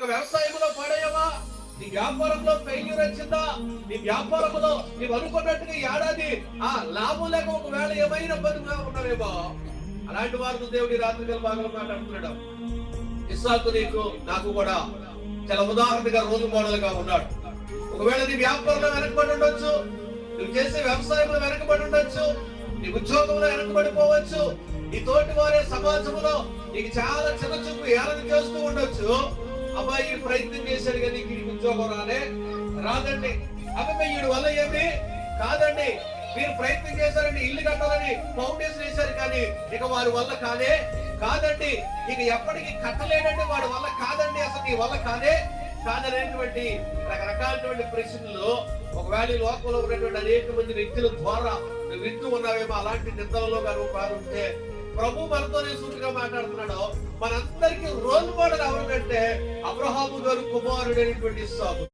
వ్యవసాయంలో పాడయ్యావా? నీ వ్యాపారంలో ఫెయిల్యూర్ వచ్చిందా? నీ వ్యాపారంలో నీవు అనుకున్నట్టుగా ఏడాది లాభం లేక ఒకవేళ ఏమైనా బతుకుగా ఉన్నావేమో, అలాంటి వారితో దేవుడి రాత్రికాల భాగంలో మాట్లాడుతున్నాడు. ఇస్సాకు నీకు నాకు కూడా చాలా ఉదాహరణగా రోల్ మోడల్ గా ఉన్నాడు. ఒకవేళ నీ వ్యాపారంలో వెనకబడి ఉండొచ్చు, నువ్వు చేసే వ్యవసాయంలో వెనకబడి ఉండొచ్చు, నీ ఉద్యోగంలో వెనకబడిపోవచ్చు, నీ తోటి వారే సమాజంలో నీకు చాలా చిన్న చూపు ఏలన చేస్తూ ఉండొచ్చు. అబ్బాయి ప్రయత్నం చేశాడు కానీ నీకు ఉద్యోగం రాదండి. అబ్బాయి వీడి వల్ల ఏమి కాదండి. మీరు ప్రయత్నం చేశారండి, ఇల్లు కట్టాలని ఫౌండేషన్ వేశారు కానీ ఇక వారి వల్ల కాదండి. ఇక ఎప్పటికీ కట్టలేడండి, వాడి వల్ల కాదండి, అసలు నీ వల్ల కాదనేటువంటి రకరకాలటువంటి ప్రశ్నలు ఒకవేళ లోకంలో ఉన్నటువంటి అనేక మంది వ్యక్తుల ద్వారా నువ్వు వింటూ ఉన్నావేమో. అలాంటి నిందలలో నువ్వు పాల్గొంటే ప్రభు మనతోనే సూటిగా మాట్లాడుతున్నాడు. మనందరికీ రోల్ మోడల్ ఎవరంటే అబ్రహాము గారు కుమారుడైనటువంటి ఇస్సాకు.